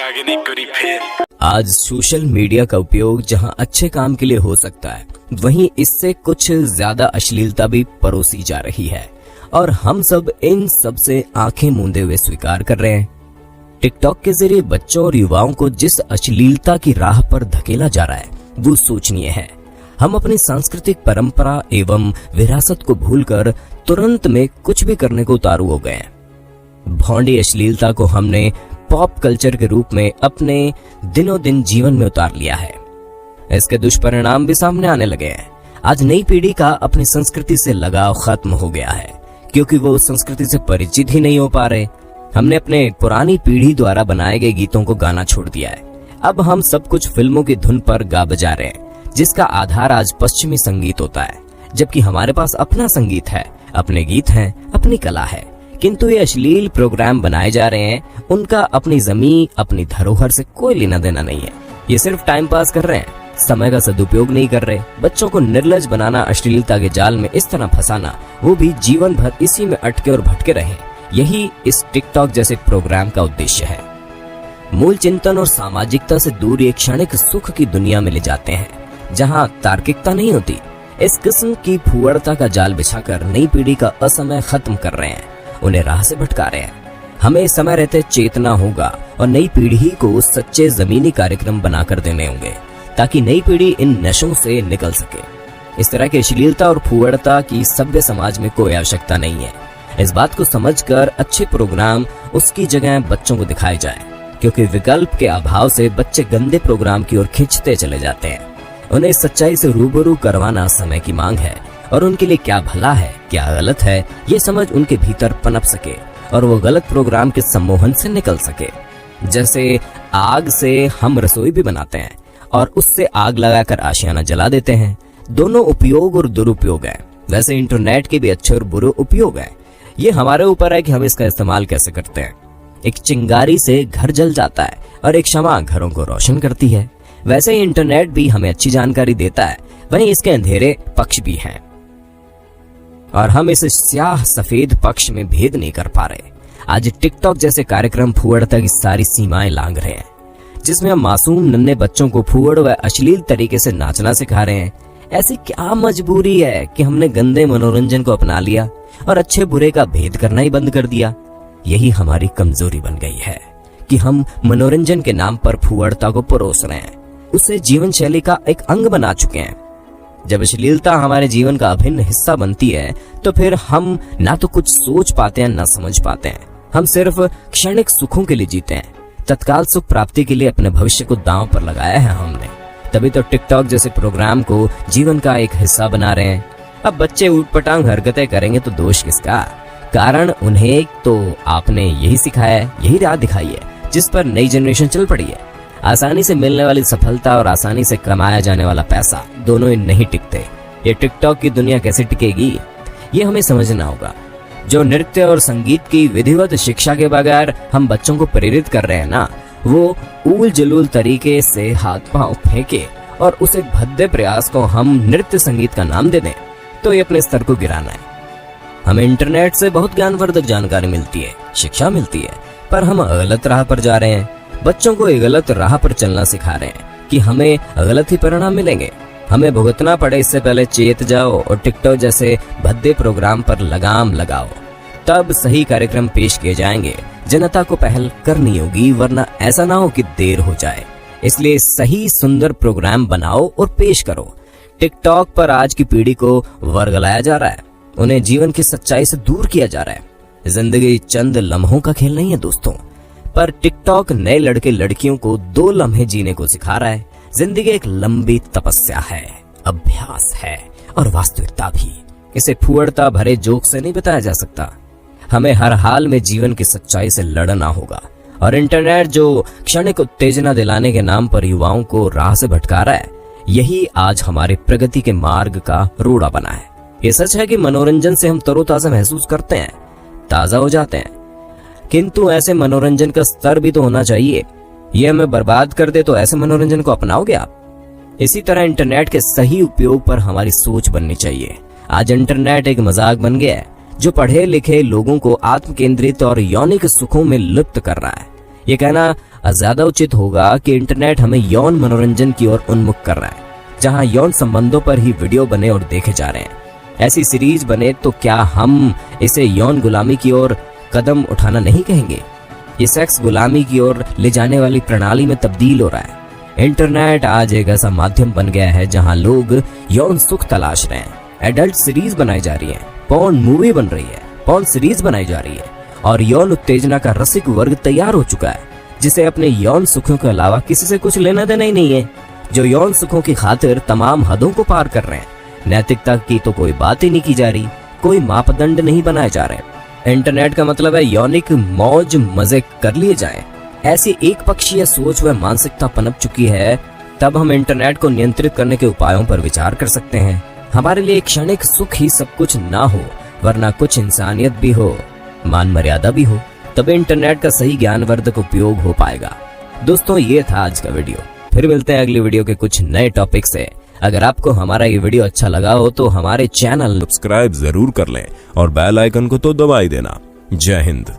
आगे नहीं करी फिर। आज सोशल मीडिया का उपयोग जहां अच्छे काम के लिए हो सकता है, वहीं इससे कुछ ज्यादा अश्लीलता भी परोसी जा रही है और हम सब इन सब से आंखें मूंदे हुए स्वीकार कर रहे हैं। टिकटॉक के जरिए बच्चों और युवाओं को जिस अश्लीलता की राह पर धकेला जा रहा है वो सोचनीय है। हम अपनी सांस्कृतिक परंपरा एवं विरासत को भूलकर तुरंत में कुछ भी करने को उतारू हो गए हैं। भौंडी अश्लीलता को हमने पॉप कल्चर के रूप में अपने दिनों दिन जीवन में उतार लिया है। इसके दुष्परिणाम भी सामने आने लगे हैं। आज नई पीढ़ी का अपनी संस्कृति से लगाव खत्म हो गया है क्योंकि वो उस संस्कृति से परिचित ही नहीं हो पा रहे। हमने अपने पुरानी पीढ़ी द्वारा बनाए गए गीतों को गाना छोड़ दिया है। अब हम सब कुछ फिल्मों की धुन पर गा बजा रहे हैं जिसका आधार आज पश्चिमी संगीत होता है, जबकि हमारे पास अपना संगीत है, अपने गीत हैं, अपनी कला है। किंतु ये अश्लील प्रोग्राम बनाए जा रहे हैं, उनका अपनी जमीन अपनी धरोहर से कोई लेना देना नहीं है। ये सिर्फ टाइम पास कर रहे हैं, समय का सदुपयोग नहीं कर रहे। बच्चों को निर्लज बनाना, अश्लीलता के जाल में इस तरह फंसाना, वो भी जीवन भर इसी में अटके और भटके रहे, यही इस टिकटॉक जैसे प्रोग्राम का उद्देश्य है। मूल चिंतन और सामाजिकता से दूर एक क्षणिक सुख की दुनिया में ले जाते हैं जहां तार्किकता नहीं होती। इस किस्म की फुहड़ता का जाल बिछाकर नई पीढ़ी का असमय खत्म कर रहे हैं, उन्हें राह से भटका रहे हैं। हमें समय रहते चेतना होगा और नई पीढ़ी को सच्चे जमीनी कार्यक्रम बनाकर देने होंगे ताकि नई पीढ़ी इन नशों से निकल सके। इस तरह की अश्लीलता और फुहड़ता की सभ्य समाज में कोई आवश्यकता नहीं है। इस बात को समझकर अच्छे प्रोग्राम उसकी जगह बच्चों को दिखाए जाए, क्योंकि विकल्प के अभाव से बच्चे गंदे प्रोग्राम की ओर खींचते चले जाते हैं। उन्हें सच्चाई से रूबरू करवाना समय की मांग है और उनके लिए क्या भला है क्या गलत है ये समझ उनके भीतर पनप सके और वो गलत प्रोग्राम के सम्मोहन से निकल सके। जैसे आग से हम रसोई भी बनाते हैं और उससे आग लगाकर आशियाना जला देते हैं। दोनों उपयोग और दुरुपयोग है। वैसे इंटरनेट के भी अच्छे और बुरे उपयोग है। ये हमारे ऊपर है कि हम इसका इस्तेमाल कैसे करते हैं। एक चिंगारी से घर जल जाता है और एक शमा घरों को रोशन करती है। वैसे ही इंटरनेट भी हमें अच्छी जानकारी देता है, वहीं इसके अंधेरे पक्ष भी हैं और हम इस स्याह सफेद पक्ष में भेद नहीं कर पा रहे। आज टिकटॉक जैसे कार्यक्रम फुहड़ता की सारी सीमाएं लांघ रहे हैं, जिसमें हम मासूम नन्हे बच्चों को फुहड़ व अश्लील तरीके से नाचना सिखा रहे हैं। ऐसी क्या मजबूरी है कि हमने गंदे मनोरंजन को अपना लिया और अच्छे बुरे का भेद करना ही बंद कर दिया। यही हमारी कमजोरी बन गई है कि हम मनोरंजन के नाम पर फुहड़ता को परोस रहे हैं, उसे जीवन शैली का एक अंग बना चुके हैं। जब अश्लीलता हमारे जीवन का अभिन्न हिस्सा बनती है तो फिर हम ना तो कुछ सोच पाते हैं ना समझ पाते हैं। हम सिर्फ क्षणिक सुखों के लिए जीते हैं। तत्काल सुख प्राप्ति के लिए अपने भविष्य को दांव पर लगाया है हमने। तभी तो टिकटॉक जैसे प्रोग्राम को जीवन का एक हिस्सा बना रहे हैं। अब बच्चे ऊटपटांग हरकतें करेंगे तो दोष किसका? कारण उन्हें तो आपने यही सिखाया है, यही राह दिखाई है जिस पर नई जनरेशन चल पड़ी है। आसानी से मिलने वाली सफलता और आसानी से कमाया जाने वाला पैसा दोनों ही नहीं टिकते। ये टिकटॉक की दुनिया कैसे टिकेगी ये हमें समझना होगा। जो नृत्य और संगीत की विधिवत शिक्षा के बगैर हम बच्चों को प्रेरित कर रहे हैं ना, वो ऊल जलूल तरीके से हाथ पांव फेंके और उस एक भद्दे प्रयास को हम नृत्य संगीत का नाम दे दें तो ये अपने स्तर को गिराना है। हमें इंटरनेट से बहुत ज्ञानवर्धक जानकारी मिलती है, शिक्षा मिलती है, पर हम गलत राह पर जा रहे हैं। बच्चों को एक गलत राह पर चलना सिखा रहे हैं कि हमें गलत ही परिणाम मिलेंगे। हमें भुगतना पड़े इससे पहले चेत जाओ और टिकटॉक जैसे भद्दे प्रोग्राम पर लगाम लगाओ, तब सही कार्यक्रम पेश किए जाएंगे। जनता को पहल करनी होगी, वरना ऐसा ना हो कि देर हो जाए। इसलिए सही सुंदर प्रोग्राम बनाओ और पेश करो। टिकटॉक पर आज की पीढ़ी को वर्गलाया जा रहा है, उन्हें जीवन की सच्चाई से दूर किया जा रहा है। जिंदगी चंद लम्हों का खेल नहीं है दोस्तों, पर टिकटॉक नए लड़के लड़कियों को 2 लम्हे जीने को सिखा रहा है। जिंदगी एक लंबी तपस्या है, अभ्यास है और वास्तविकता भी। इसे फुहड़ता भरे जोक से नहीं बताया जा सकता। हमें हर हाल में जीवन की सच्चाई से लड़ना होगा और इंटरनेट जो क्षणिक उत्तेजना दिलाने के नाम पर युवाओं को राह से भटका रहा है, यही आज हमारी प्रगति के मार्ग का रोड़ा बना है। ये सच है कि मनोरंजन से हम तरोताजा महसूस करते हैं, ताजा हो जाते हैं, किंतु ऐसे मनोरंजन का स्तर भी तो होना चाहिए। ये हमें बर्बाद कर दे तो ऐसे मनोरंजन को अपनाओगे आप? इसी तरह इंटरनेट के सही उपयोग पर हमारी सोच बननी चाहिए। आज इंटरनेट एक मजाक बन गया है जो पढ़े लिखे लोगों को आत्म केंद्रित और यौनिक सुखों में लिप्त कर रहा है। ये कहना ज्यादा उचित होगा कि इंटरनेट हमें यौन मनोरंजन की ओर उन्मुख कर रहा है, जहां यौन संबंधों पर ही वीडियो बने और देखे जा रहे हैं। ऐसी सीरीज बने तो क्या हम इसे यौन गुलामी की ओर कदम उठाना नहीं कहेंगे? ये सेक्स गुलामी की ओर ले जाने वाली प्रणाली में तब्दील हो रहा है। इंटरनेट आज एक ऐसा माध्यम बन गया है जहां लोग यौन सुख तलाश रहे हैं। एडल्ट सीरीज बनाई जा रही है, पॉर्न मूवी बन रही है, पॉर्न सीरीज बनाई जा रही है और यौन उत्तेजना का रसिक वर्ग तैयार हो चुका है, जिसे अपने यौन सुखों के अलावा किसी से कुछ लेना देना ही नहीं है, जो यौन सुखों की खातिर तमाम हदों को पार कर रहे हैं। नैतिकता की तो कोई बात ही नहीं की जा रही, कोई मापदंड नहीं बनाए जा रहे। इंटरनेट का मतलब है यौनिक मौज मजे कर लिए जाएं। ऐसी एक पक्षीय सोच व मानसिकता पनप चुकी है। तब हम इंटरनेट को नियंत्रित करने के उपायों पर विचार कर सकते हैं। हमारे लिए क्षणिक सुख ही सब कुछ ना हो, वरना कुछ इंसानियत भी हो, मान मर्यादा भी हो, तब इंटरनेट का सही ज्ञानवर्धक उपयोग हो पाएगा। दोस्तों, ये था आज का वीडियो। फिर मिलते हैं अगली वीडियो के कुछ नए टॉपिक से। अगर आपको हमारा ये वीडियो अच्छा लगा हो तो हमारे चैनल सब्सक्राइब जरूर कर लें और बेल आइकन को तो दबा ही देना। जय हिंद।